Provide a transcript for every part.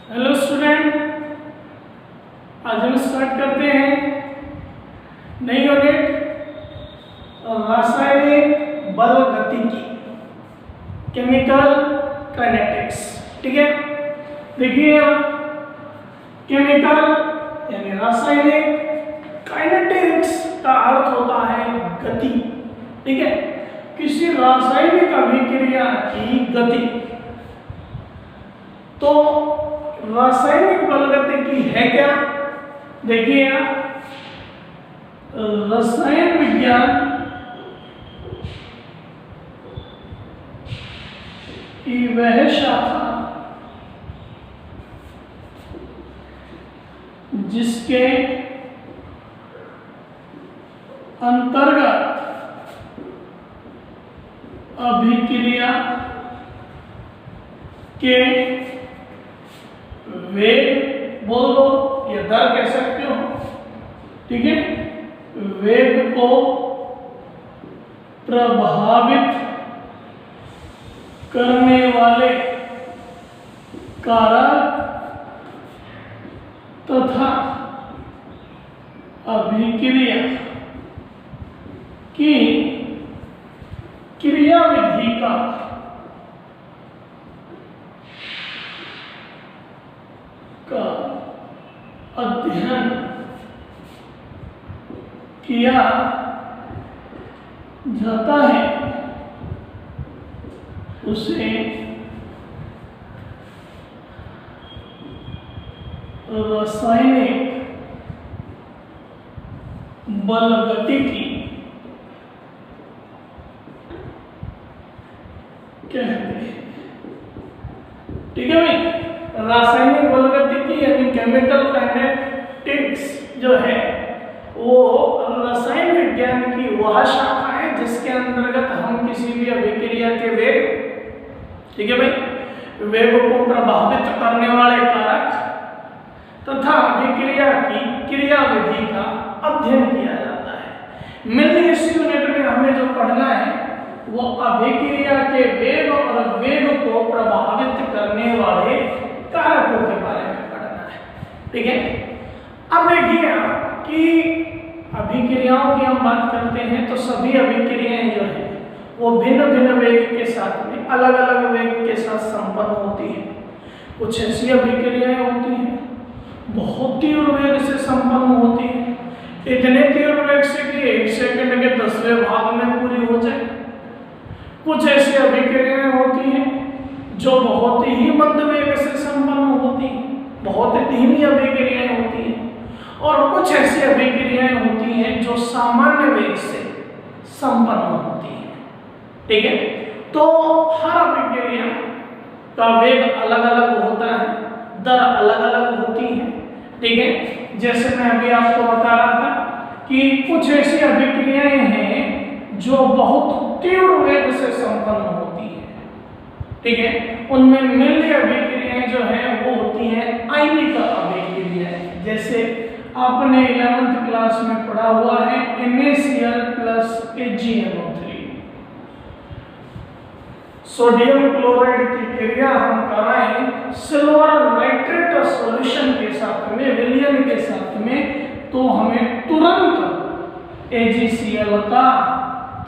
Hello student, आज हम start करते हैं नई यूनिट रासायनिक बल गतिकी, केमिकल काइनेटिक्स। ठीक है, देखिए केमिकल यानी रासायनिक, काइनेटिक्स का अर्थ होता है गति। ठीक है, किसी रासायनिक अभिक्रिया की गति। तो रासायनिक बल गतिकी है क्या? देखिए, रसायन विज्ञान की वह शाखा जिसके अंतर्गत अभिक्रिया के वेग बोल दो या दर कह सकते हो। ठीक है, वेग को प्रभावित करने वाले कारक तथा अभिक्रिया की क्रियाविधि का अध्ययन किया जाता है, उसे रासायनिक बल गतिकी कहते हैं। ठीक है भाई, रासायनिक बल गतिकी यानी केमिकल काइनेटिक्स जो है वो रसायन विज्ञान की वह शाखा है जिसके अंतर्गत हम किसी भी अभिक्रिया के वेग, ठीक है भाई, वेग को प्रभावित करने वाले कारक तथा अभिक्रिया की क्रियाविधि का अध्ययन किया जाता है। मेनली इस यूनिट में हमें जो पढ़ना है वो अभिक्रिया के वेग और वेग को प्रभावित करने वाले कारकों के बारे में पढ़ना है। ठीक है, अब देखिए कि अभिक्रियाओं की हम बात करते हैं तो सभी अभिक्रियाएं जो है वो भिन्न भिन्न वेग के साथ में, अलग अलग वेग के साथ संपन्न होती है। कुछ ऐसी अभिक्रियाएं होती हैं बहुत तीव्र वेग से संपन्न होती है, इतने तीव्र वेग से कि 1 सेकंड के 10वें भाग में पूरी हो जाए। कुछ ऐसी अभिक्रियाएं होती हैं जो बहुत ही मंद वेग से संपन्न होती हैं, बहुत धीमी अभिक्रियाएं होती हैं, और कुछ ऐसी अभिक्रियाएं होती हैं जो सामान्य वेग से संपन्न होती हैं। ठीक है, तो हर अभिक्रिया का वेग अलग अलग होता है, दर अलग अलग होती है। ठीक है, जैसे मैं अभी आपको बता रहा था कि कुछ ऐसी अभिक्रियाएं हैं जो बहुत तीव्र वेग से संपन्न होती है। ठीक है, उनमें मेनली अभिक्रियाएं जो हैं वो होती हैं आयनिक अभिक्रियाएं। जैसे आपने 11th क्लास में पढ़ा हुआ है NaCl plus AgNO3, sodium chloride की क्रिया हम कराएं सिल्वर नाइट्रेट सॉल्यूशन के साथ में, विलयन के साथ में, तो हमें तुरंत AgCl का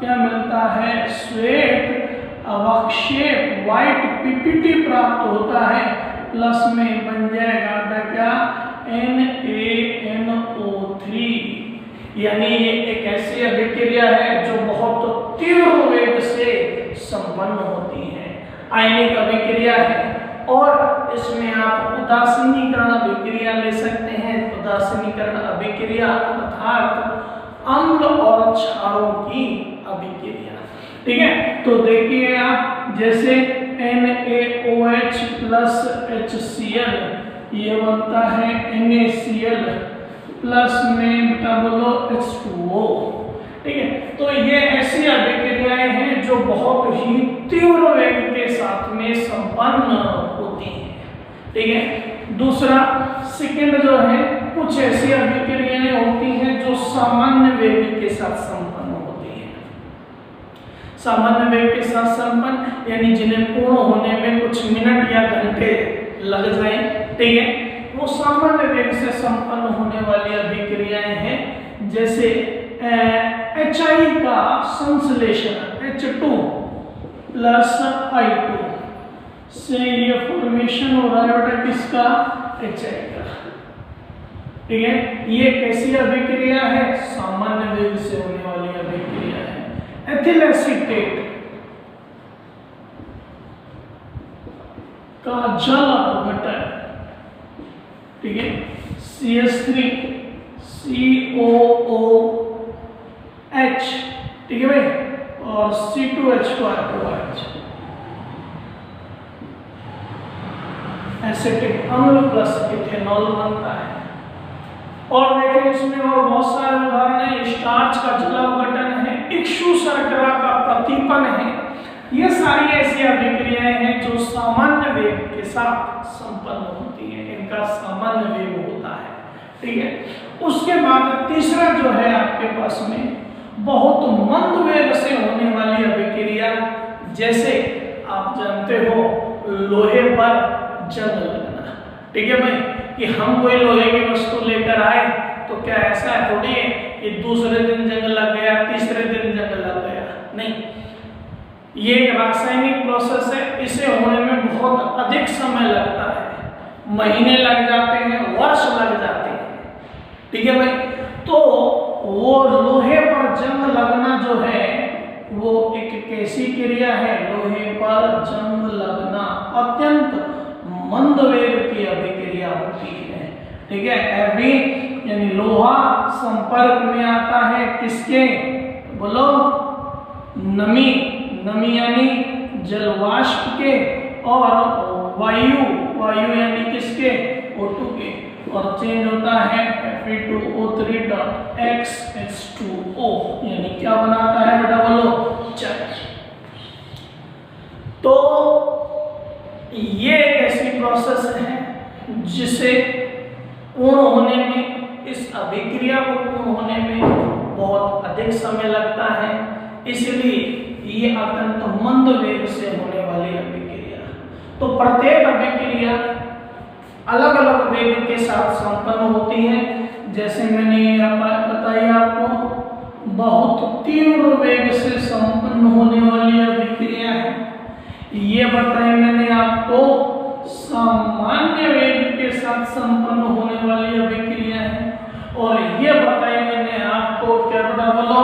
क्या मिलता है? श्वेत अवक्षेप व्हाइट PPT प्राप्त होता है, प्लस में बन जाएगा क्या? NaNO3। यानी ये एक ऐसी अभिक्रिया है जो बहुत तीव्र वेग से संपन्न होती है, आयनिक अभिक्रिया है। और इसमें आप उदासीनीकरण अभिक्रिया ले सकते हैं। उदासीनीकरण अभिक्रिया अर्थात अम्ल और क्षारों की अभिक्रिया। ठीक है, तो देखिए आप, जैसे NaOH प्लस HCl ये बनता है NaCl प्लस में बेटा बोलो H2O। ठीक है, तो ये ऐसी अभिक्रियाएं हैं जो बहुत ही तीव्र वेग के साथ में संपन्न होती हैं। ठीक है, दूसरा सेकंड जो है, कुछ ऐसी अभिक्रियाएं होती हैं जो सामान्य वेग के साथ संपन्न होती हैं। सामान्य वेग के साथ संपन्न यानी जिन्हें पूर्ण होने में कुछ मिनट या घंटे लग जाए, ठीक है, वो सामान्य वेग से संपन्न होने वाली अभिक्रियाएं हैं। जैसे HI का संश्लेषण H2 प्लस I2 से ये फॉर्मेशन हो रहा है बेटा किसका, HI का, ठीक है। ये कैसी अभिक्रिया है, सामान्य वेग से होने वाली अभिक्रिया है। एथिल एसीटेट का जल अपघटन, ठीक है, CH3 COOH, ठीक है भाई, और C2H2OH एसिटिक अम्ल प्लस इथेनॉल बनता है। और देखिए इसमें और बहुत सारे उदाहरण हैं, स्टार्च का जल अपघटन है, इक्षु शर्करा का प्रतिपन है। ये सारी ऐसी अभिक्रियाएं हैं जो सामान्य वेग के साथ संपन्न होती हैं, इनका सामान्य वेग होता है, ठीक है। उसके बाद तीसरा जो है आपके पास में बहुत मंद वेग से होने वाली अभिक्रिया, जैसे आप जानते हो लोहे पर जंग लगना, ठीक है भाई, कि हम कोई लोहे की वस्तु लेकर आए तो क्या ऐसा है थोड़ी है कि दूसरे दिन जंग लग गया, तीसरे दिन जंग लग गया, नहीं, ये एक रासायनिक प्रोसेस है, इसे होने में बहुत अधिक समय लगता है, महीने लग जाते हैं, वर्ष लग जाते हैं, ठीक है भाई। तो वो लोहे पर जंग लगना जो है वो एक कैसी क्रिया है, लोहे पर जंग लगना अत्यंत मंद वेग की अभिक्रिया होती है, ठीक है। अभी यानी लोहा संपर्क में आता है किसके, बोलो, नमी, नमी यानी जलवाष्प के, और वायु यानी किसके, O2 के, और चेंज होता है Fe2O3.X H2O, यानी क्या बनाता है बेटा, बोलो, चार्ज। तो ये एक ऐसी प्रोसेस है जिसे पूर्ण होने में, इस अभिक्रिया को पूर्ण होने में बहुत अधिक समय लगता है, इसलिए ये अत्यंत मंद वेग से होने वाली अभिक्रिया। तो प्रत्येक अभिक्रिया अलग अलग वेग के साथ संपन्न होती है। जैसे मैंने बताया आपको, बहुत तीव्र वेग से संपन्न होने वाली अभिक्रिया है। ये बताया मैंने आपको सामान्य वेग के साथ संपन्न होने वाली अभिक्रिया है। और ये बताया मैंने आपको, क्या बता बोलो,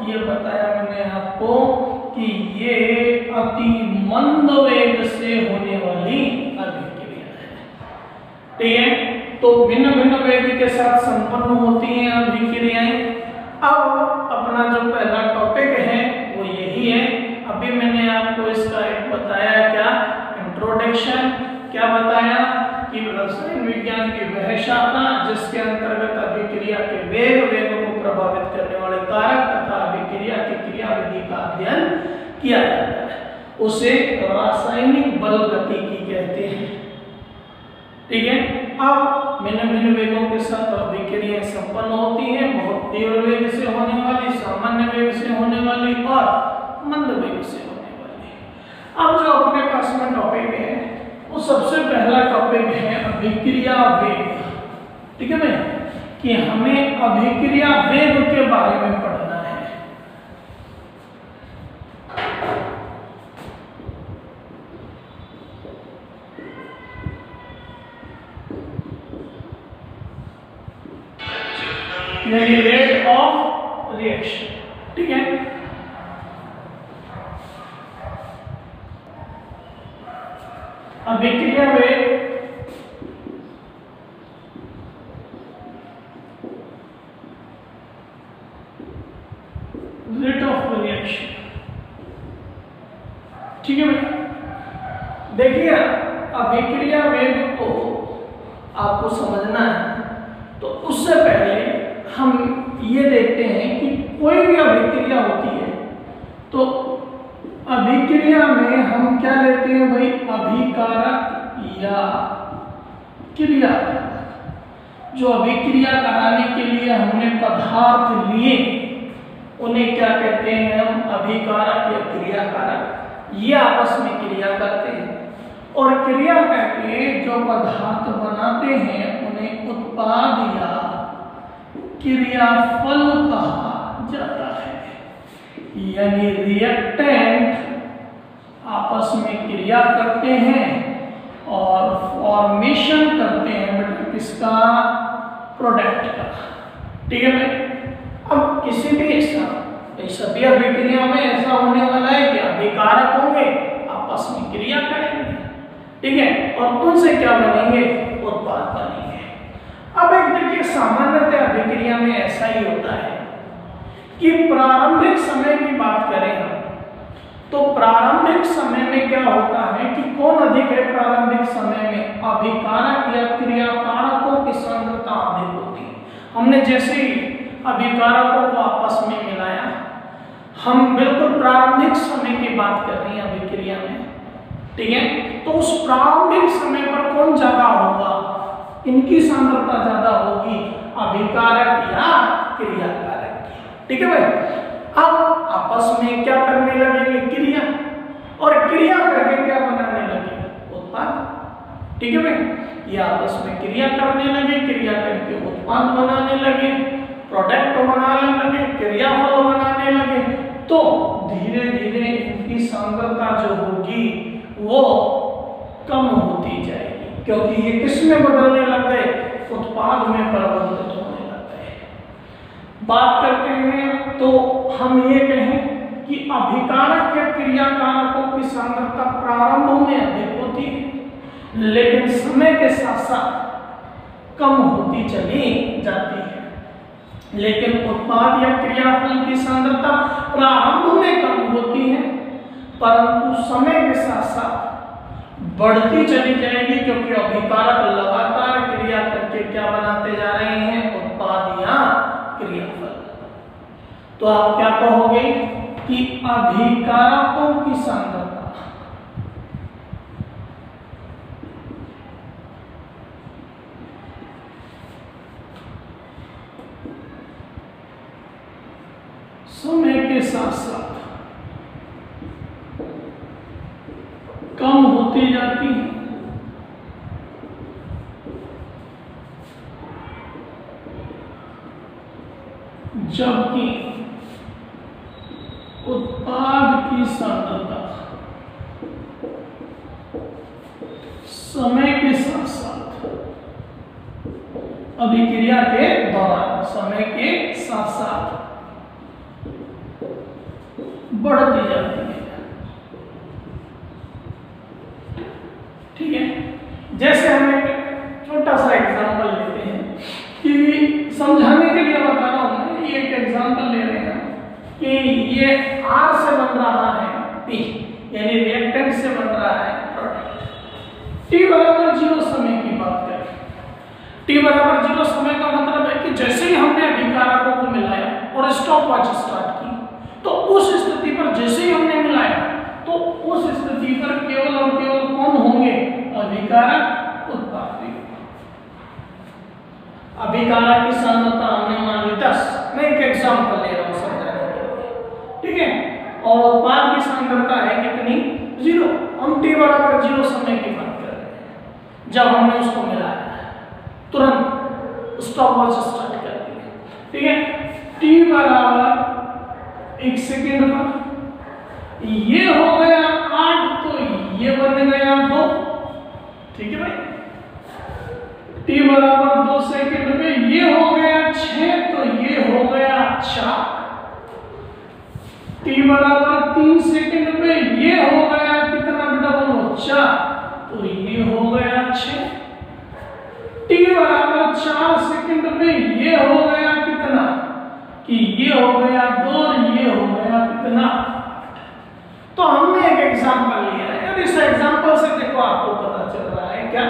ये बताया मैंने आपको कि ये अति मंद वेग से होने वाली अभिक्रिया है, ठीक है। तो भिन्न भिन्न वेग के साथ संपन्न होती हैं अभिक्रियाएं। अब अपना जो पहला टॉपिक है वो यही है। अभी मैंने आपको इसका एक बताया, क्या, इंट्रोडक्शन, क्या बताया कि रसायन विज्ञान की वह शाखा जिसके अंतर्गत अभिक्रिया के वेग को प्रभावित करने वाले कारक तथा अभिक्रिया की क्रियाविधि का अध्ययन किया जाता है, उसे रासायनिक बल गतिकी कहते हैं, ठीक है। अब भिन्न भिन्न वेगों के साथ अभिक्रियाएं संपन्न होती हैं, बहुत तीव्र वेग से होने वाली, सामान्य वेग से होने वाली और मंद वेग से होने वाली। अब जो अपने पास में टॉपिक है वो सबसे पहला टॉपिक है अभिक्रिया वेग, ठीक है भाई, कि हमें अभिक्रिया वेग के बारे में पढ़ना है। रेट ऑफ रिएक्शन, ठीक है। अभिक्रिया वेग रेट ऑफ रिएक्शन, ठीक है भाई। देखिए अभिक्रिया वेग को आपको समझना है, तो उससे पहले हम ये देखते हैं कि कोई भी अभिक्रिया होती है तो अभिक्रिया में हम क्या लेते हैं भाई, अभिकारक या क्रिया। जो अभिक्रिया कराने के लिए हमने पदार्थ लिए उन्हें क्या कहते हैं हम, अभिकारक या क्रियाकारक। ये आपस में क्रिया करते हैं और क्रिया करके जो पदार्थ बनाते हैं उन्हें उत्पाद या क्रियाफल कहा जाता है। यानी रिएक्टेंट आपस में क्रिया करते हैं और फॉर्मेशन करते हैं बेटा किसका, प्रोडक्ट का। ठीक है भाई। अब किसी भी सभी अभिक्रिया में ऐसा होने वाला है कि अभिकारक होंगे आपस में क्रिया करेंगे, ठीक है, और उनसे क्या बनेंगे, उत्पाद बनेंगे। अब एक देखिए सामान्यतः अभिक्रिया में ऐसा ही होता है कि प्रारंभिक समय की बात करें हम तो प्रारंभिक समय में क्या होता है कि कौन अधिक है, प्रारंभिक समय में अभिकारक या क्रियाकारकों की सांद्रता अधिक होती है। हमने जैसे ही अभिकारकों को आपस में मिलाया, हम बिल्कुल प्रारंभिक समय की बात कर रहे हैं अभिक्रिया में, ठीक है, तो उस प्रारंभिक समय पर कौन ज्यादा होगा, इनकी सांद्रता ज्यादा होगी, अभिकारक या क्रियाकारक की। ठीक है भाई। अब आपस में क्या करने लगेंगे, क्रिया, और क्रिया करके क्या बनाने लगे, उत्पाद। ठीक है भाई। ये आपस में क्रिया करने लगे, क्रिया करके उत्पाद बनाने लगे, प्रोडक्ट बनाने लगे, क्रियाफल बनाने लगे, तो धीरे धीरे इनकी सांद्रता जो होगी वो कम होती जाएगी, क्योंकि ये किस में बदलने लग गए, उत्पाद में परिवर्तित होने लग गए। बात करते हैं तो हम ये कहें कि अभिकारक या क्रियाकारकों की सांद्रता प्रारंभ में अधिक होती है, लेकिन समय के साथ साथ कम होती चली जाती है। लेकिन उत्पाद या क्रियाफल की सांद्रता प्रारंभ में कम होती है, परंतु समय के साथ साथ बढ़ती चली जाएगी, क्योंकि अभिकारक लगातार क्रिया करके क्या बनाते जा रहे हैं, उत्पाद या क्रियाफल। तो आप क्या कहोगे कि अभिकारकों की सांद्रता समय के साथ साथ कम होती जाती है, जबकि उत्पाद की सांद्रता समय के साथ साथ अभिक्रिया के दौरान समय के साथ साथ बढ़ती जाती है। ठीक है। जैसे हम एक छोटा सा एग्जांपल लेते हैं कि समझाने के लिए बता रहा हूं मैं, ये एक एग्जांपल ले रहे हैं कि ये R से बन रहा है P, यानी रिएक्टेंट से बन रहा है प्रोडक्ट। T बराबर 0 समय की बात करें, T बराबर 0 समय का मतलब है कि जैसे ही हमने अभिकारकों को मिलाया और स्टॉपवॉच स्टार्ट की, तो उस स्थिति पर जैसे ही हमने मिलाया तो उस स्थिति पर केवल और केवल कौन होंगे, अभिकारक, उत्पाद भी। अभिकारक की सांद्रता हमने मान ली 10, मैं एक एग्जांपल ले रहा हूं समझाने के लिए, ठीक है, और उत्पाद की सांद्रता है कितनी, 0। हम T बराबर 0 समय की बात कर रहे हैं, जब हमने उसको मिलाया तुरंत स्टॉपवॉच स्टार्ट कर दिया, ठीक है। T बराबर 1 सेकेंड पर ये हो गया 8, तो ये बन गया 2, ठीक है भाई। T बराबर 2 सेकेंड में ये हो गया 6, तो ये हो गया 4। T बराबर 3 सेकेंड में ये हो गया कितना बेटा, बोलो 4, तो ये हो गया 6। T बराबर 4 सेकेंड में ये हो गया कितना, कि ये हो गया 2 और ये हो गया कितना। तो हमने एक एग्जांपल लिया है और इस एग्जांपल से देखो आपको पता चल रहा है क्या,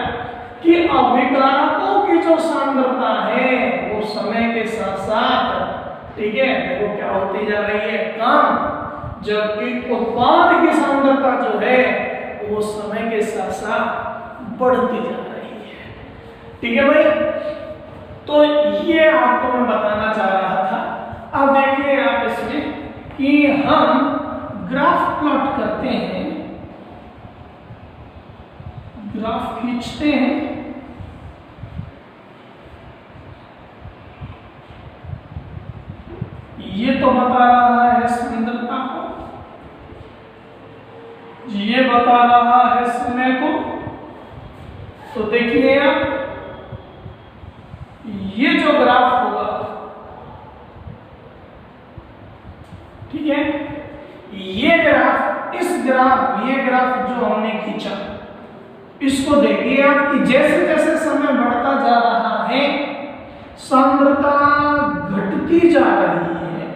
कि अभिकारकों की जो सांद्रता है वो समय के साथ साथ, ठीक है, देखो क्या होती जा रही है, कम, जबकि उत्पाद की सांद्रता जो है वो समय के साथ साथ बढ़ती जा रही है। ठीक है भाई। तो ये आपको मैं बताना चाह रहा था। अब देखिए आप इसमें कि हम ग्राफ प्लॉट करते हैं ग्राफ खींचते हैं। ये तो बता रहा है सांद्रता को, ये बता रहा है समय को। तो देखिए आप, ये जो ग्राफ होगा, ठीक है, ये ग्राफ जो हमने खींचा, इसको देखिए आप कि जैसे जैसे समय बढ़ता जा रहा है सांद्रता घटती जा रही है,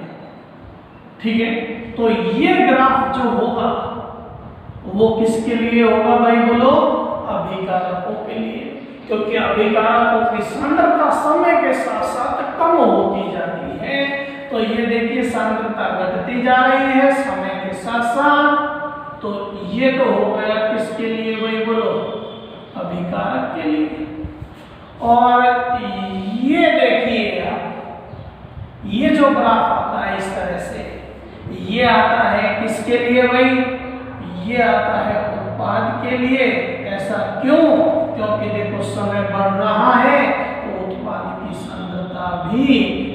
ठीक है। तो ये ग्राफ जो होगा वो किसके लिए होगा भाई बोलो? अभिकारकों के लिए, क्योंकि अभिकारकों की सांद्रता समय के साथ साथ कम होती जाती है। तो ये देखिए सांद्रता घटती जा रही है समय के साथ साथ। तो ये तो हो गया किसके लिए भाई बोलो? अभिकारक के लिए। और ये देखिए आप, ये जो ग्राफ आता है इस तरह से, ये आता है किसके लिए भाई? ये आता है उत्पाद के लिए। ऐसा क्यों? क्योंकि देखो समय बढ़ रहा है तो उत्पाद की सांद्रता भी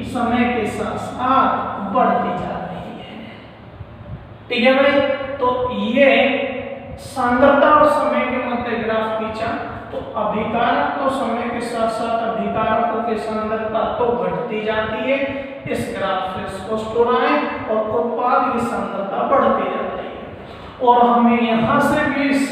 समय के साथ साथ बढ़ती जा रही है, ठीक है भाई। तो ये सांद्रता और समय के मध्य ग्राफ खींचा, तो अभिकारक तो समय के साथ साथ अभिकारकों की सांद्रता तो घटती जाती है, इस ग्राफ से स्पष्ट हो रहा है, और उत्पाद की सांद्रता बढ़ती जा रही है। और हमें यहाँ से भी इस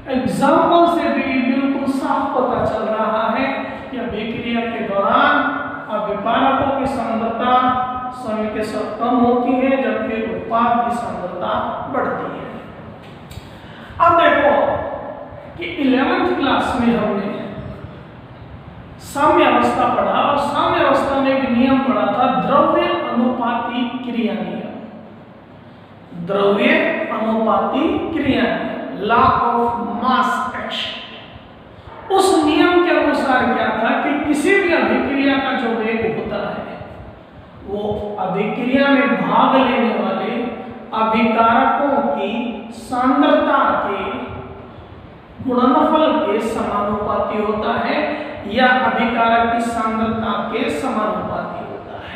एग्जाम्पल से भी बिल्कुल साफ पता चल रहा है कि अभिक्रिया के दौरान अभिकारकों की सांद्रता समय के साथ कम होती है जबकि उत्पाद की सांद्रता बढ़ती है। अब देखो कि 11th क्लास में हमने साम्य अवस्था पढ़ा, और साम्य अवस्था में भी नियम पढ़ा था द्रव्य अनुपाती क्रिया नियम, द्रव्य अनुपाती क्रिया नियम, लॉ ऑफ मास एक्शन। उस नियम के अनुसार क्या था कि किसी भी अभिक्रिया का जो वेग होता है वो अभिक्रिया में भाग लेने वाले अभिकारकों की सांद्रता के गुणनफल के समानुपाती होता है, या अभिकारक की सांद्रता के समानुपाती होता है।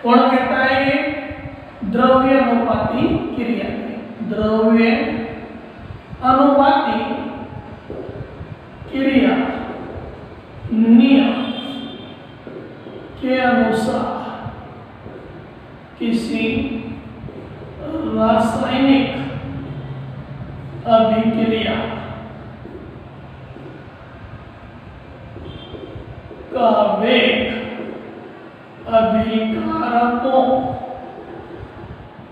कौन कहता है ये? द्रव्य अनुपाती क्रिया, द्रव्य अनुपाती क्रिया नियम के अनुसार किसी रासायनिक अभिक्रिया का वेग अभिकारकों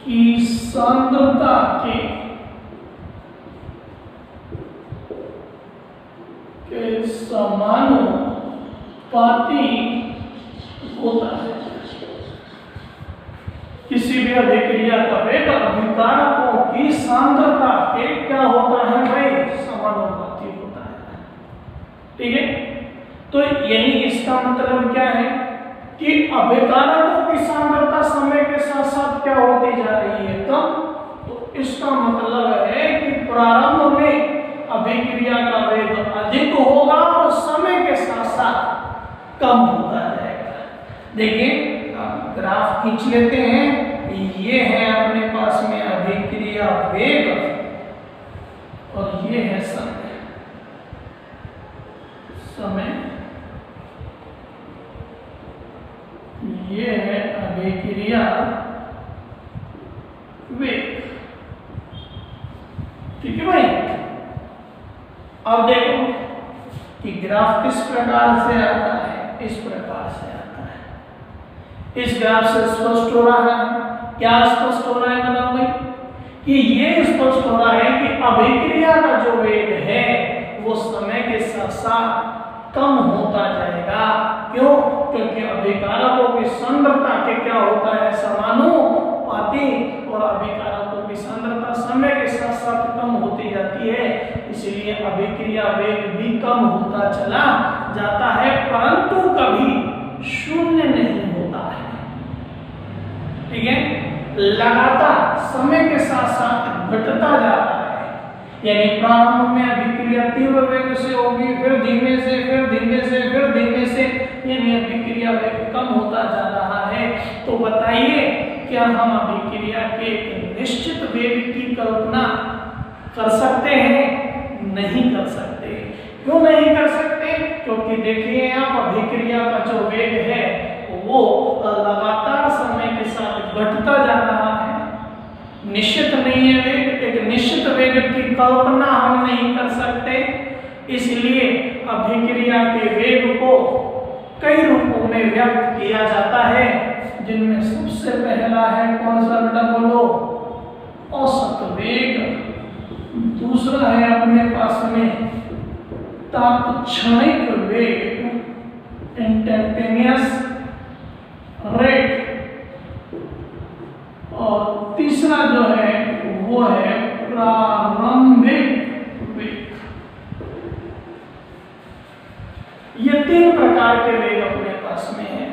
की सांद्रता के समानुपाती होता है। किसी भी अभिक्रिया का वेग अभिकारकों की सांद्रता के क्या होता है भाई? समानुपाती होता है, ठीक है। तो यानी इसका मतलब क्या है कि अभिकारकों की सांद्रता समय के साथ साथ क्या होती जा रही है? कम। तो इसका मतलब है कि प्रारंभ में अभिक्रिया का वेग अधिक होगा और समय के साथ साथ कम होता जाएगा। देखिए अब ग्राफ खींच लेते हैं। ये है अपने पास में अभिक्रिया वेग और ये है समय, ये है अभिक्रिया वेग, ठीक है भाई। अब देखो कि ग्राफ किस प्रकार से आता है, इस प्रकार से आता है। इस ग्राफ से स्पष्ट हो रहा है, क्या स्पष्ट हो रहा है बताओ भाई? कि ये स्पष्ट हो रहा है कि अभिक्रिया का जो वेग है वो समय के साथ साथ कम होता जाएगा। क्यों? क्योंकि अभिकारकों की सांद्रता के क्या होता है? समानुपाती, और अभिकारकों की सांद्रता समय के साथ साथ कम होती जाती है, इसलिए अभिक्रिया वेग भी कम होता चला जाता है, परंतु कभी शून्य नहीं होता है, ठीक है। लगातार समय के साथ साथ घटता जा रहा है। यानी प्रारंभ में अभिक्रिया तीव्र वेग से होगी, फिर धीमे से, फिर धीमे से, फिर धीमे से, यानी अभिक्रिया वेग कम होता जा रहा है। तो बताइए क्या हम अभिक्रिया के एक निश्चित वेग की कल्पना कर सकते हैं? नहीं कर सकते। क्यों नहीं कर सकते? क्योंकि देखिए आप अभिक्रिया का जो वेग है वो लगातार समय के साथ घटता जा रहा है, निश्चित नहीं है वेग। एक निश्चित वेग की कल्पना हम नहीं कर सकते, इसलिए अभिक्रिया के वेग को कई रूपों में व्यक्त किया जाता है, जिनमें सबसे पहला है कौन सा बेटा बोलो? औसत वेग। दूसरा है अपने पास में तात्क्षणिक वेग, इंस्टेंटेनियस रेट, और तीसरा जो है वो है प्रारंभिक वेग। ये तीन प्रकार के वेग अपने पास में है,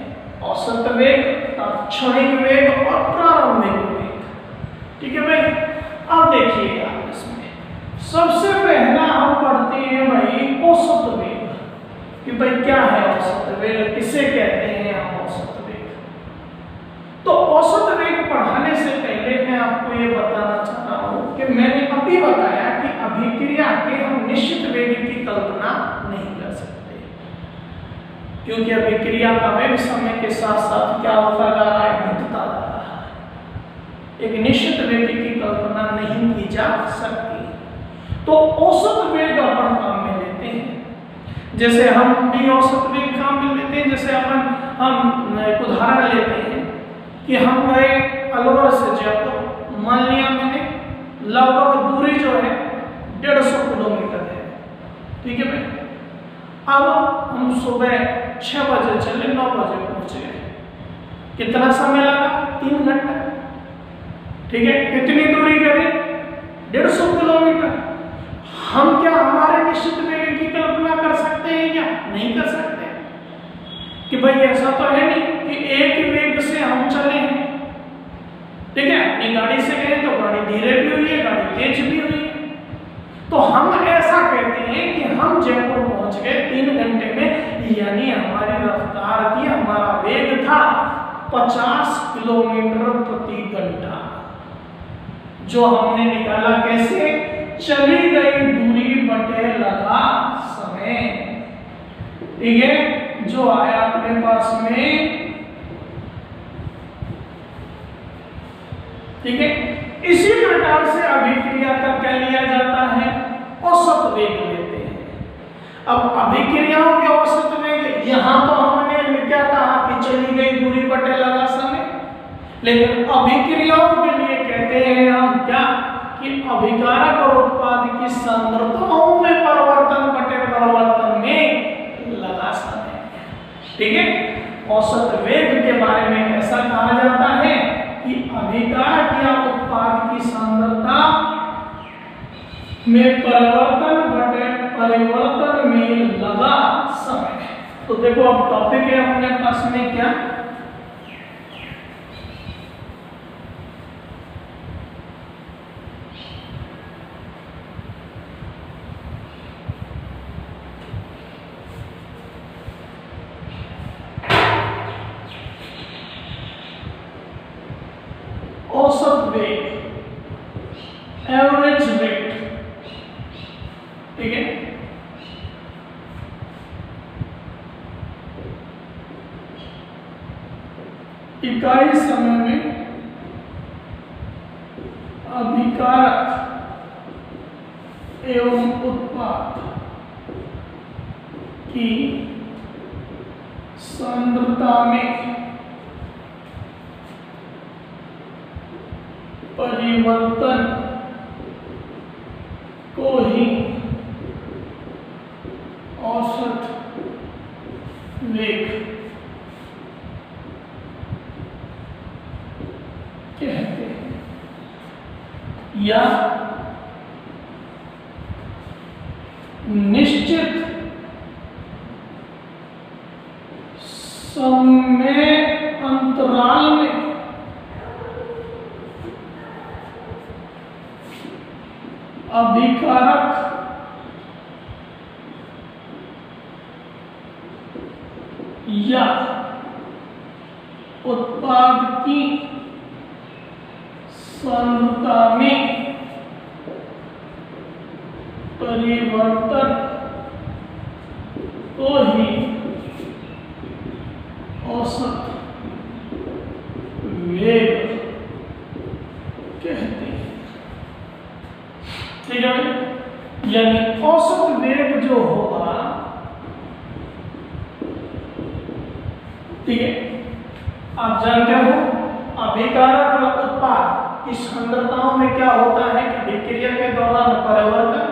औसत वेग, तात्क्षणिक वेग और प्रारंभिक वेग। ठीक है भाई। अब देखिए आप इसमें सबसे पहला हम पढ़ते हैं भाई औसत वेग, कि भाई क्या है औसत वेग, किसे कहते हैं हम औसत वेग। तो औसत वेग पढ़ाने से पहले मैं आपको ये बताना चाह रहा हूं कि मैंने अभी बताया कि अभिक्रिया के हम निश्चित वेग की कल्पना नहीं कर सकते, क्योंकि अभिक्रिया का वेग समय के साथ साथ क्या होता जा रहा है? घटता जा रहा है। एक निश्चित वेग की कल्पना नहीं की जा सकती। तो औसत वेग अपन काम में लेते हैं, जैसे हम भी औसत वेग काम में लेते हैं। जैसे हम एक उदाहरण लेते हैं कि हम गए अलवर से जयपुर, मान लिया मैंने, लगभग दूरी जो है 150 किलोमीटर है। ठीक है भाई। अब हम सुबह 6 बजे चले, 9 बजे पहुंचे, कितना समय लगा? 3 घंटा। ठीक है। कितनी दूरी करी? 150 किलोमीटर। हम क्या हमारे निश्चित वेग की कल्पना कर सकते हैं क्या? नहीं कर सकते। कि भाई ऐसा तो है नहीं कि एक ही वेग से हम चले हैं। ठीक है। अपनी गाड़ी से गए तो गाड़ी धीरे भी हुई है, गाड़ी तेज भी हुई है। तो हम ऐसा कहते हैं कि हम जयपुर पहुंच गए 3 घंटे में, यानी हमारी रफ्तार की, हमारा वेग था 50 किलोमीटर प्रति घंटा, जो हमने निकाला कैसे? चली गई दूरी बटे लगा समय। ठीक है। जो आया अपने पास में। ठीक है। इसी प्रकार से अभिक्रिया का क्या लिया जाता है? औसत वेग लेते हैं। अब अभिक्रियाओं के औसत वेग, यहां तो हमने क्या कहा कि चली गई दूरी बटे लगा समय, लेकिन अभिक्रियाओं के लिए कहते हैं हम क्या? कि अभिकारक और उत्पाद की सांद्रताओं में परिवर्तन बटे परिवर्तन में लगा समय। ठीक है। औसत वेग के बारे में ऐसा कहा जाता है कि अभिकारक या उत्पाद की सांद्रता में परिवर्तन बटे परिवर्तन में लगा समय। तो देखो अब टॉपिक है अपने पास में क्या? औसत वेग, एवरेज वेट। ठीक है। इकाई समय में अभिकारक एवं उत्पाद की सांद्रता में परिवर्तन को ही औसत वेग कहते हैं, या निश्चित समय अंतराल में अभिकारक या उत्पाद की सांद्रता में परिवर्तन को ही औसत वेग कहते हैं। ठीक है, यानी औसत वेग जो होगा, ठीक है, आप जानते हो अभिकारक और उत्पाद की सांद्रताओं में क्या होता है कि अभिक्रिया के दौरान परिवर्तन।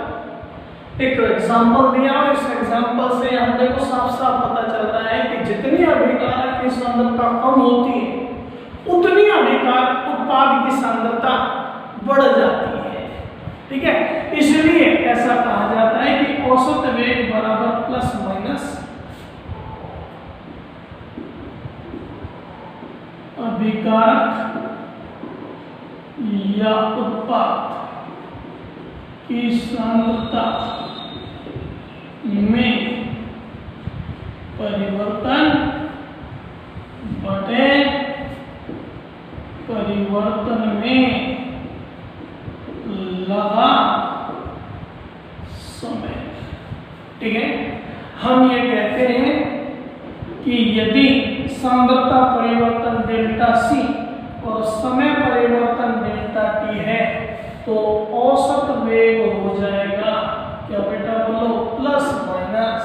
एक एग्जांपल दिया और इस एग्जांपल से हम देखो साफ साफ पता चल रहा है कि जितनी अभिकारक की सांद्रता कम होती है उतनी अभिकारक उत्पाद की सांद्रता बढ़ जाती है। ठीक है, इसलिए ऐसा कहा जाता है कि औसत वेग बराबर प्लस माइनस अभिकारक या उत्पाद की सांद्रता में परिवर्तन बटे परिवर्तन में लगा समय। ठीक है, हम ये कहते हैं कि यदि सांद्रता परिवर्तन डेल्टा सी और समय परिवर्तन डेल्टा टी है तो औसत वेग हो जाएगा क्या बेटा बोलो, plus minus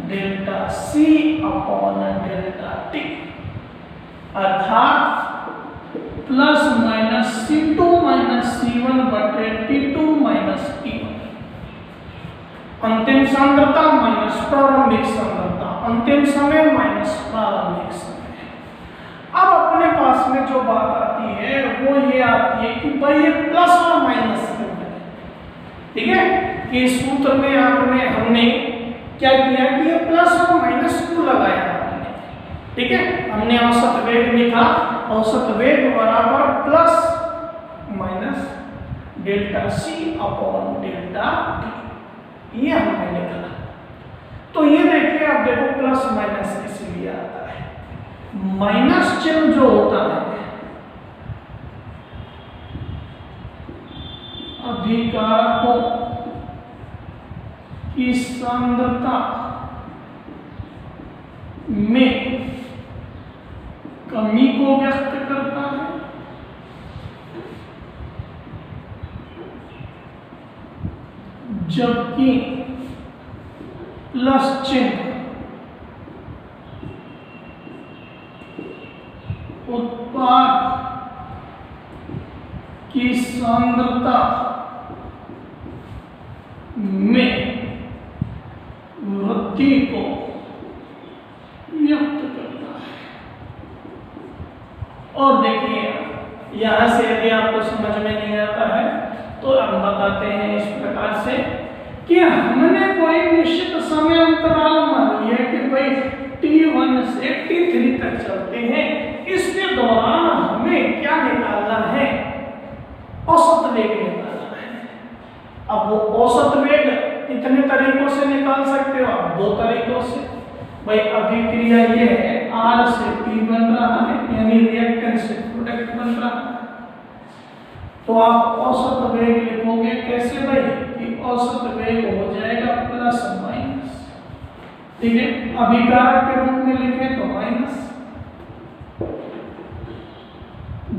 delta C upon delta T, अर्थात plus minus C2 minus C1 बटे T2 माइनस T1। अंतिम सांद्रता माइनस प्रारंभिक सांद्रता, अंतिम समय माइनस प्रारंभिक समय। अब अपने पास में जो बात आती है वो ये आती है कि भाई ये प्लस और माइनस क्यों है। ठीक है, कि सूत्र में हमने क्या किया कि ये प्लस और माइनस क्यों लगाया हमने। ठीक है, हमने औसत वेग लिखा, औसत वेग बराबर plus minus delta C upon delta T, ये हमने लिखा। तो ये देखिए, आप देखो प्लस माइनस इसलिए आता है, माइनस चिन्ह जो होता है अभिकारकों की सांद्रता में कमी को व्यक्त करता है, जबकि प्लस चिन्ह उत्पाद की सांद्रता में वृद्धि को व्यक्त करता है। और देखिए, यहां से यदि आपको समझ में नहीं आता है तो हम बताते हैं इस प्रकार से कि हमने कोई निश्चित समय अंतराल मान लिया कि भाई T1 से T3 तक चलते हैं, इसके दौरान हमें क्या निकालना है, औसत वेग निकालना है। अब वो औसत वेग इतने तरीकों से निकाल सकते हो आप, दो तरीकों से। भाई अभिक्रिया ये है, R से P बन रहा है, यानी रिएक्टेंस से प्रोडक्ट बन रहा है, तो आप औसत वेग लिखोगे कैसे भाई, कि औसत वेग हो जाएगा प्लस माइनस। ठीक है, अभिकारक के रूप में लिखें तो minus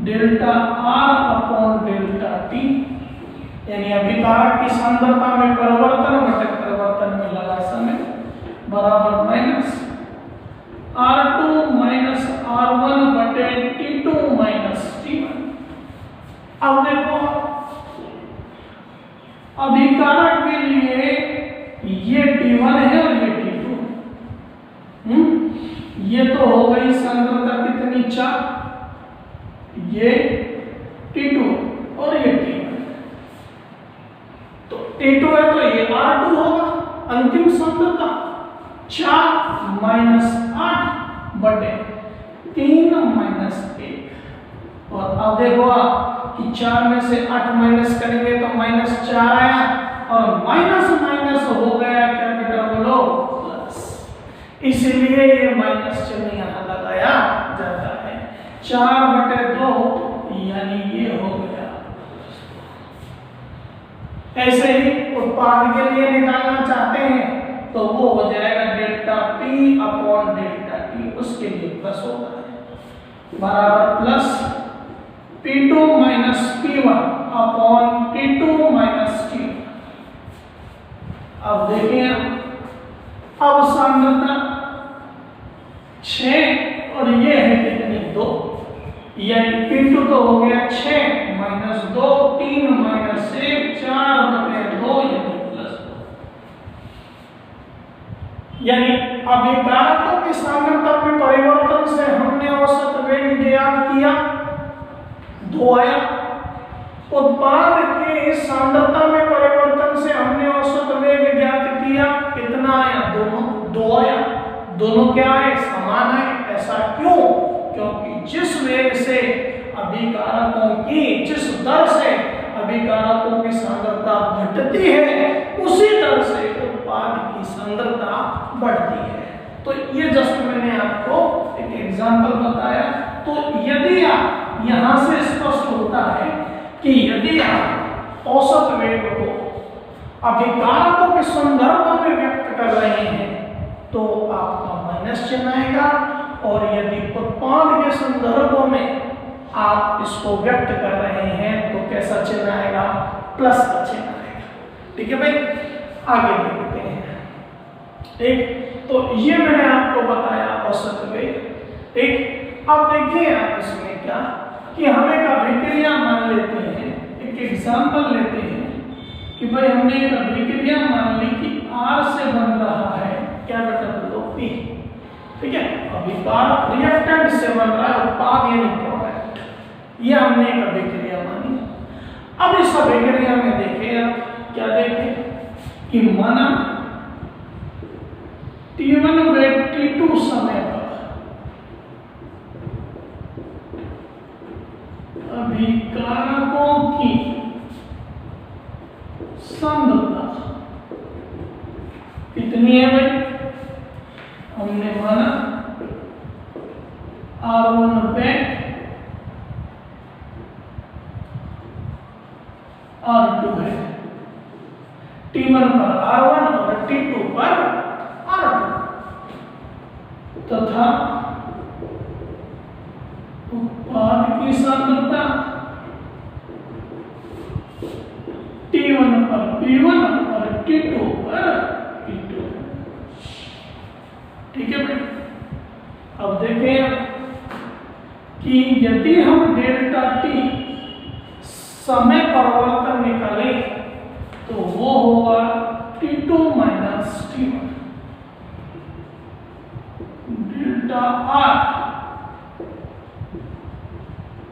delta R upon delta T, यानी अभिकारक की सांद्रता में परिवर्तन बटे परिवर्तन में लगा समय बराबर माइनस R2 माइनस R1 बटे T2 माइनस T1। अब देखो, अभिकारक के लिए ये T1 है और ये T2, ये तो हो गई सांद्रता कितनी, 4, ये T2 और ये T1, तो T2 है तो ये R2 होगा, अंतिम सांद्रता 4 माइनस 8 बटे 3 माइनस 1। और अब देखो आप कि 4 में से 8 माइनस करेंगे तो -4 आया और माइनस माइनस हो गया क्या बेटा बोलो प्लस, इसलिए ये माइनस चिन्ह यहाँ लगाया जाता है। 4/2 यानी ये हो गया। ऐसे ही उत्पाद के लिए निकालना चाहते हैं तो वो हो जाएगा delta P upon delta T, उसके लिए प्लस होता है बराबर plus P2 minus P1 upon T2 minus T1। अब देखिए अब सांद्रता 6 और ये है कितनी 2, यानी P2 तो हो गया 6 माइनस 2 3 माइनस 1 4/2 यानी प्लस 2। यानी अभिकारकों की सांद्रता में परिवर्तन से हमने औसत वेग ज्ञात किया 2 आया, उत्पाद की सांद्रता में परिवर्तन से हमने औसत वेग ज्ञात किया कितना आया 2 आया। दोनों क्या है समान है। ऐसा क्यों? क्योंकि जिस वेग से अभिकारकों की जिस दर से अभिकारकों की सांद्रता घटती है उसी दर से उत्पाद की सांद्रता बढ़ती है। तो ये जस्ट मैंने आपको एक एग्जांपल बताया। तो यदि आप यहां से स्पष्ट होता है कि यदि आप औसत वेग को अभिकारकों के संदर्भ में व्यक्त कर रहे हैं तो आपका माइनस चिन्ह आएगा, और यदि उत्पाद के संदर्भ में आप इसको व्यक्त कर रहे हैं तो कैसा चिन्ह आएगा प्लस का चिन्ह आएगा। ठीक है भाई, आगे देखते हैं। ठीक, तो ये मैंने आपको बताया औसत वेग। ठीक, अब देखिए आप इसमें क्या कि हम एक अभिक्रिया मान लेते हैं, एक एग्जांपल लेते हैं कि भाई हमने एक अभिक्रिया मान ली कि R से बन रहा है क्या बेटा बोलो P। ठीक है, अभिकारक रिएक्टेंट से बन रहा है उत्पाद यानी प्रोडक्ट, ये हमने एक अभिक्रिया मानी। अब इस अभिक्रिया में देखिए आप क्या देखें कि माना T1/T2 समय पर अभिकारकों की सांद्रता कितनी है भाई? हमने माना R1/R2 है, T1 पर R1 और T2 पर R2 तथा उत्पाद की सांद्रता T1 पर P1 और T2 पर P2। ठीक है भाई, अब देखें कि यदि हम डेल्टा T समय परिवर्तन निकालें तो वो होगा T2 minus T1 delta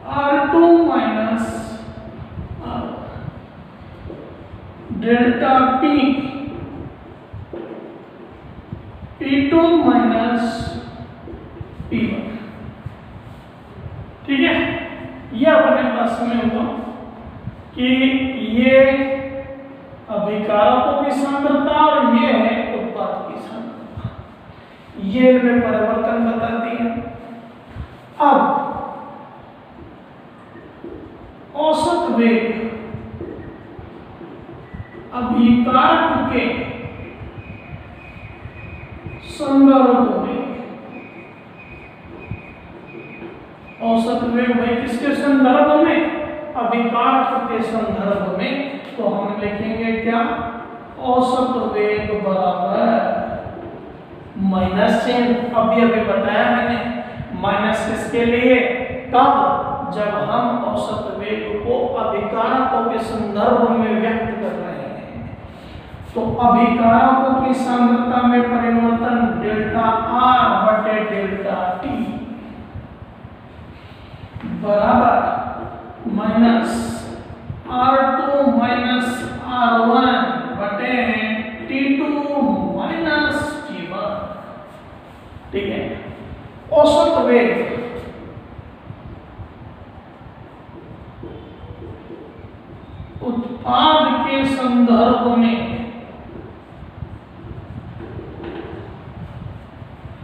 R2 minus R1 delta P2 minus P1। ठीक है, यह अपने पास में होगा कि ये अभिकारकों की सांद्रता और ये है उत्पाद की सांद्रता, ये इनमें परिवर्तन बताती है। अब औसत वेग अभिकारक के संदर्भ में, औसत वेग भाई किसके संदर्भ में? अभिकारक के संदर्भ में। तो हम लिखेंगे क्या? औसत वेग बराबर माइनस चिन्ह। अभी बताया मैंने माइनस किसके लिए, कब? जब हम औसत वेग को अभिकारकों के संदर्भ में व्यक्त कर रहे हैं। तो अभिकारकों की सांद्रता में परिवर्तन डेल्टा R/डेल्टा T बराबर माइनस R2 माइनस R1 बटे T2 माइनस T1। ठीक है, औसत वेग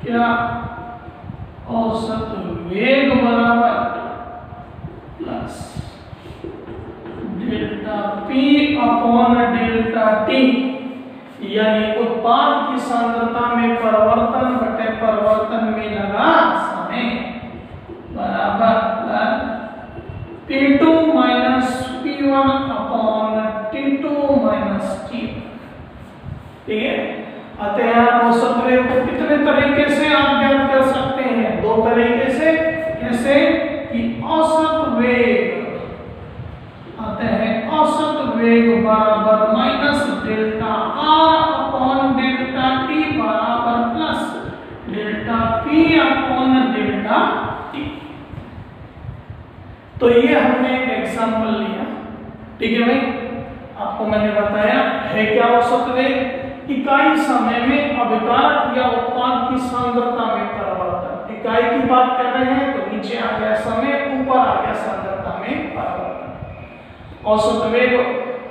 क्या औसत वेग बराबर plus delta P upon delta T, यानी उत्पाद की सांद्रता में परिवर्तन बटे परिवर्तन में लगा समय बराबर P2 minus P1 upon T2 minus T1। ठीक है, अतः औसत वेग को कितने तरीके से आप ज्ञात कर सकते हैं? दो तरीके से। कैसे कि औसत वेग, अतः औसत वेग बराबर minus delta R upon delta T बराबर plus delta P upon delta T। तो ये हमने एक एग्जांपल लिया। ठीक है भाई, आपको मैंने बताया है क्या औसत वेग? इकाई समय में अभिकारक या उत्पाद की सांद्रता में परिवर्तन। इकाई की बात कर रहे हैं तो नीचे आ गया समय, ऊपर आ गया सांद्रता में परिवर्तन। औसत वेग,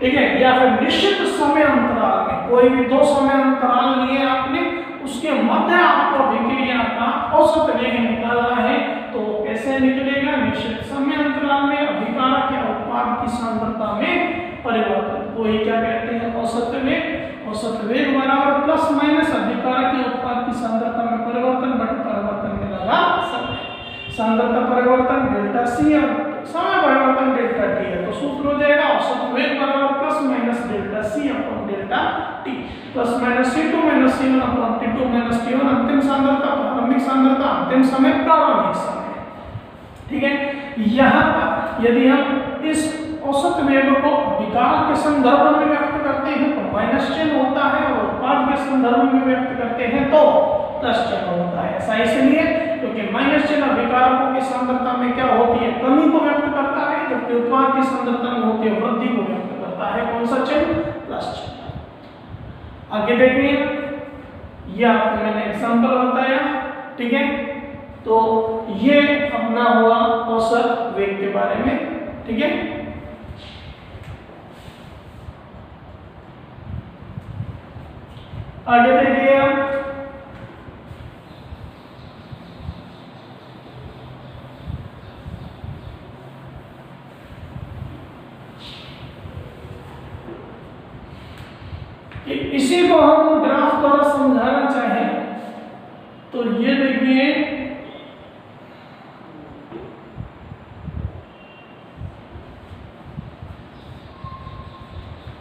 ठीक है, या फिर निश्चित समय अंतराल में कोई भी दो समय अंतराल लिए आपने, उसके मध्य आपको अभिक्रिया का औसत वेग निकालना है। तो कैसे निकलेगा? निश्चित समय अंतराल में अभिकारक या उत्पाद की सांद्रता में परिवर्तन को ही क्या कहते हैं? औसत वेग। औसत वेग बराबर प्लस माइनस अभिकारक या उत्पाद की सांद्रता में परिवर्तन बटे परिवर्तन में लगा समय। सांद्रता परिवर्तन डेल्टा सी और समय परिवर्तन डेल्टा टी है, तो सूत्र हो जाएगा औसत वेग बराबर plus minus delta C upon delta T plus minus C2 minus C1 upon T2 minus T1। अंतिम सांद्रता प्रारंभिक सांद्रता, अंतिम समय प्रारंभिक समय। ठीक है, यहाँ पर यदि हम इस औसत वेग को अभिकारक के संदर्भ में व्यक्त करते हैं तो माइनस चिन्ह होता है, और उत्पाद के संदर्भ में व्यक्त करते हैं तो प्लस चिन्ह होता है। ऐसा इसलिए क्योंकि माइनस चिन्ह अभिकारकों की सांद्रता में क्या होती है? कमी को व्यक्त करता है, जबकि उत्पाद की सांद्रता में होती है वृद्धि को व्यक्त करता है। कौन सा चिन्ह? प्लस चिन्ह। आगे देखिए, ये आपको मैंने एग्जांपल बताया। ठीक है, तो ये अपना हुआ औसत वेग के बारे में। ठीक है, आगे देखिए आप, इसी को हम ग्राफ द्वारा समझाना चाहें तो ये देखिए,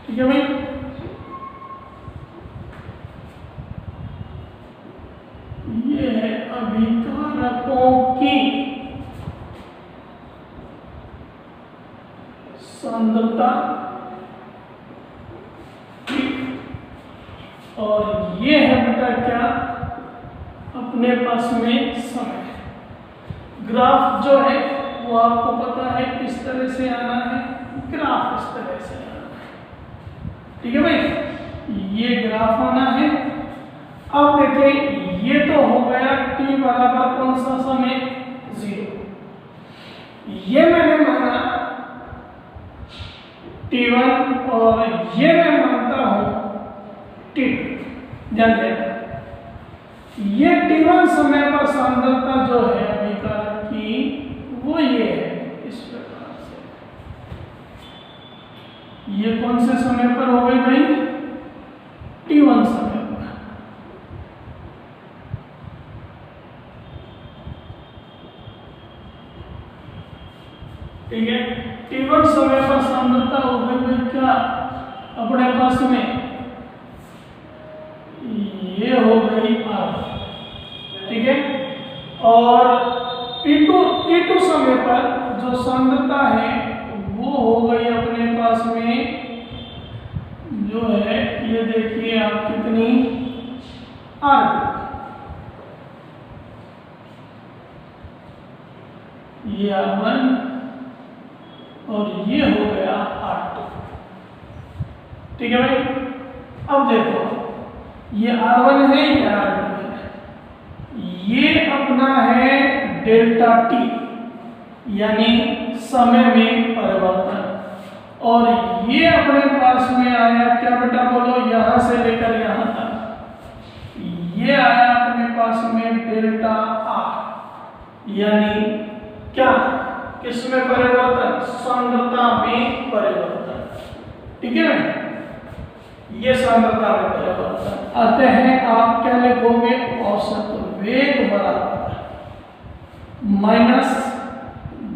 ठीक है भाई, ये है अभिकारकों की सांद्रता और ये है बेटा क्या? अपने पास में समय। ग्राफ जो है वो आपको पता है किस तरह से आना है? ग्राफ इस तरह से आना है। ठीक है भाई, ये ग्राफ आना है। अब देखिए, ये तो हो गया t बराबर कौन सा समय? 0। ये मैंने माना t1 और ये मैं मानता हूं t2। ध्यान देना, ये t1 समय पर सांद्रता जो है अभिकारक की वो ये है इस प्रकार से। ये कौन से समय पर हो गई भाई? t1 समय पर। ठीक है, t1 समय पर सांद्रता हो गई भाई क्या अपने पास में? ये हो गई R। ठीक है, और T2 समय पर जो सांद्रता है वो हो गई अपने पास में जो है, ये देखिए आप कितनी? R। ये R1 और ये हो गया R2। ठीक है भाई, अब देखो, ये R1 है, ये R2 है, ये अपना है डेल्टा T यानी समय में परिवर्तन, और ये अपने पास में आया क्या बेटा? बोलो, यहां से लेकर यहां तक ये आया अपने पास में डेल्टा आर, यानी क्या, किसमें परिवर्तन, सांद्रता में परिवर्तन। ठीक है ना, ये सांद्रता में परिवर्तन। अतः आप क्या लिखोगे, औसत वेग बराबर minus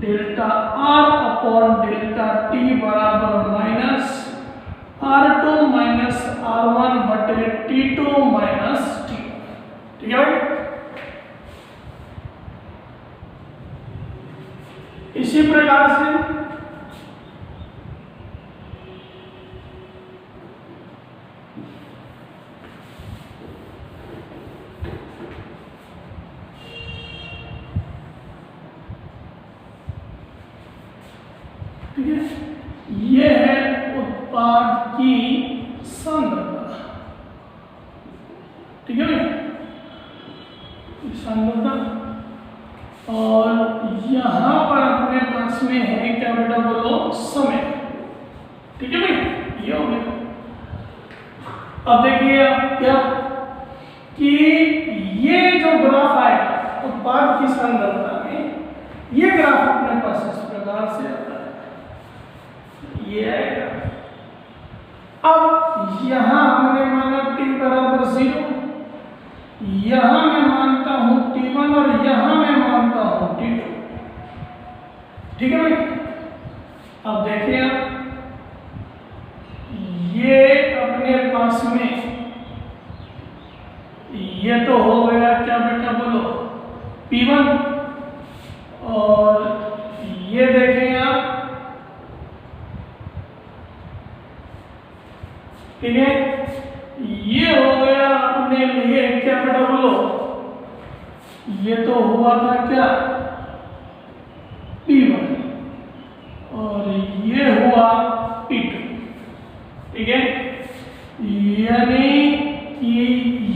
delta R upon delta T बराबर माइनस R2 माइनस R1 बटे T2 माइनस T। ठीक है भाई, इसी प्रकार से ठीक है, ये है उत्पाद की सांद्रता। ठीक है भाई, सांद्रता। और यहां पर अपने पास में है क्या बेटा, बोलो, समय। ठीक है भाई, ये हो गया। अब देखिए आप क्या, कि ये जो ग्राफ आएगा उत्पाद की सांद्रता में, ये ग्राफ अपने पास इस प्रकार से आता है, ये आएगा। अब यहां हमने माना t बराबर 0, यहां मैं मानता हूं t1 और यहां मैं मानता हूं t2। ठीक है भाई, अब देखिए आप, ये अपने पास में ये तो हो गया क्या बेटा, बोलो, p1, और ये देखें आप, ठीक है, ये हो गया अपने लिए क्या बेटा, बोलो, ये तो हुआ था क्या, P1, और ये हुआ P2। ठीक है, यानी कि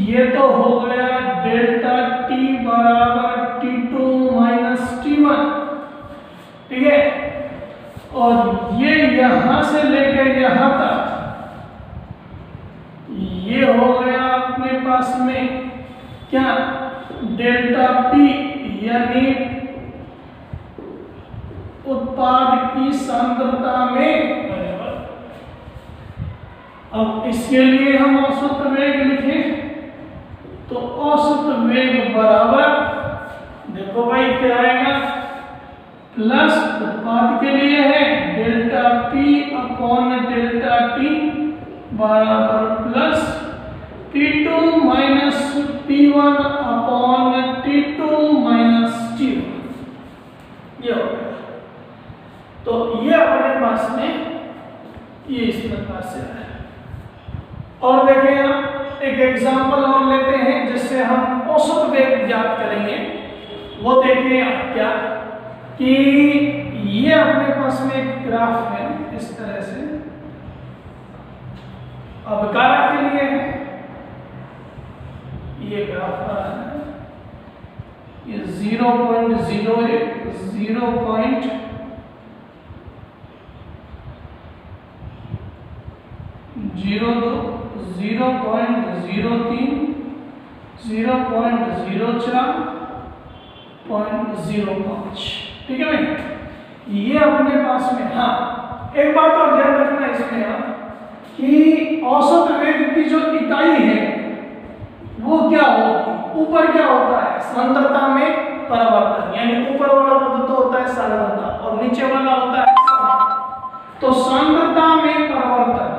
ये तो हो गया डेल्टा T बराबर T2 माइनस T1। ठीक है, और ये यहां से लेकर यहां तक ये हो गया अपने पास में क्या, डेल्टा P, यानी उत्पाद की सांद्रता में परिवर्तन। अब इसके लिए हम औसत वेग लिखें, तो औसत वेग बराबर, देखो भाई क्या आएगा, प्लस उत्पाद के लिए है delta P upon delta T बराबर plus T2 minus T1 upon T2 minus T1। ये हो गया। तो ये अपने पास में ये इस प्रकार से है। और देखें आप, एक एग्जांपल और लेते हैं जिससे हम औसत वेग ज्ञात करेंगे। वो देखिए आप क्या, कि ये अपने पास में एक ग्राफ है इस तरह से, अब कारक के लिए है, ये ग्राफ आ रहा है, ये 0.08, 0.02, 0.03, 0.04, 0.05। ठीक है भाई, ये अपने पास में। हाँ, एक बात और ध्यान रखना इसमें आप, कि औसत वेग की जो इकाई है वो क्या होगी, ऊपर क्या होता है, सांद्रता में परिवर्तन, यानी ऊपर वाला पद तो होता है सांद्रता और नीचे वाला होता है समय। तो सांद्रता में परिवर्तन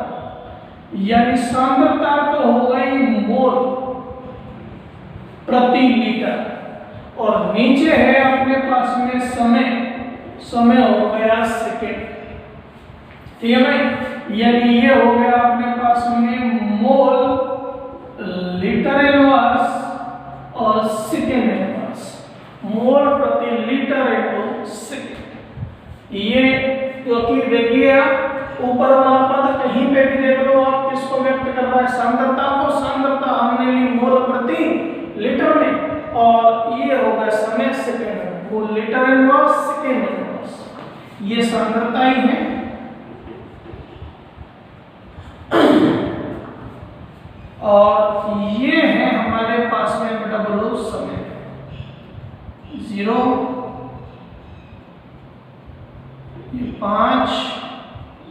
यानी सांद्रता तो हो गई मोल प्रति लीटर, और नीचे है अपने पास में समय, समय हो गया सेकेंड। ठीक है भाई, यानी ये हो गया अपने पास में मोल लीटर इनवर्स और सेकेंड इनवर्स, मोल प्रति लीटर इनटू सेकेंड। ये क्योंकि देखिए आप, ऊपर वाला पद कहीं पे भी देख लो आप, किसको व्यक्त कर रहा है, सांद्रता को। सांद्रता हमने ली मोल प्रति लीटर में, और ये हो गया समय सेकेंड में, वो लीटर इनवर्स सेकेंड इनवर्स, ये सांद्रता ही है। और ये है हमारे पास में बेटा बोलो समय। 0, ये 5,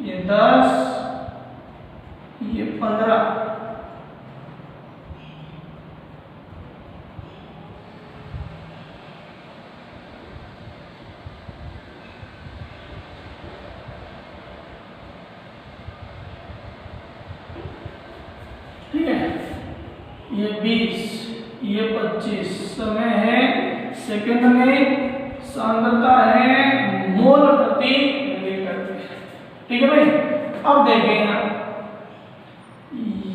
ये 10, ये 15। ठीक है, ये 20, ये 25। समय है सेकंड में, सांद्रता है मोल प्रति लीटर। ठीक है भाई। अब देखें यहाँ,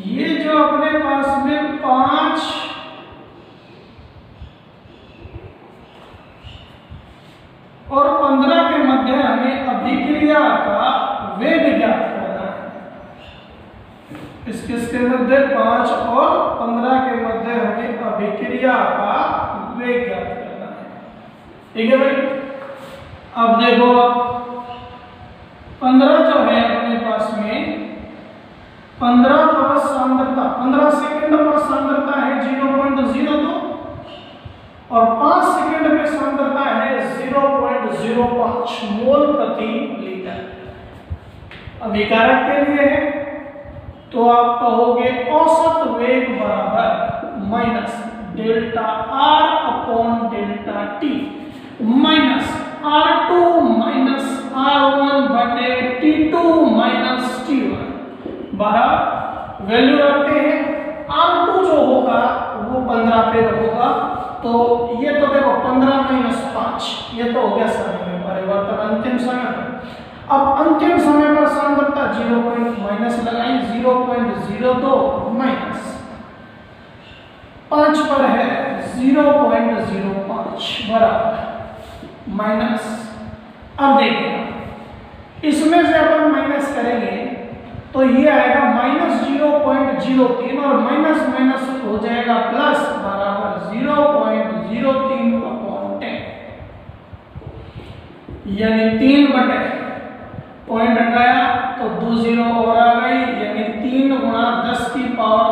ये जो अपने पास में 5 और 15 के मध्य हमें अभिक्रिया का वेग ज्ञात करना है। किसके मध्य? 5 और 15 के मध्य हमें अभिक्रिया का वेग ज्ञात करना है। ठीक है भाई। अब देखो, 15 जो है अपने पास में, 15 पर सांद्रता, 15 सेकंड पर सांद्रता है 0.02 और 5 सेकंड में सांद्रता है 0.05 मोल प्रति लीटर। अभिकारक के लिए है तो आप कहोगे औसत वेग बराबर minus delta R upon delta T minus R2 minus R1 बटे T2 माइनस T1 बराबर वैल्यू रखते हैं। R2 जो होगा वो 15 पे होगा, तो ये तो देखो 15 माइनस 5, ये तो हो गया समय में परिवर्तन अंतिम समय पर। अब अंतिम समय पर सांद्रता 0 माइनस लगाई, 0.02 माइनस 5 पर है 0.05 बराबर माइनस। अब देखिए, इसमें से अपन माइनस करेंगे तो ये आएगा माइनस 0.03 और माइनस माइनस हो जाएगा प्लस बराबर 0.03 अपॉन 10, यानी 3 बटे पॉइंट हटाया तो 2 जीरो और आ गई, यानी 3 गुणा 10 की पावर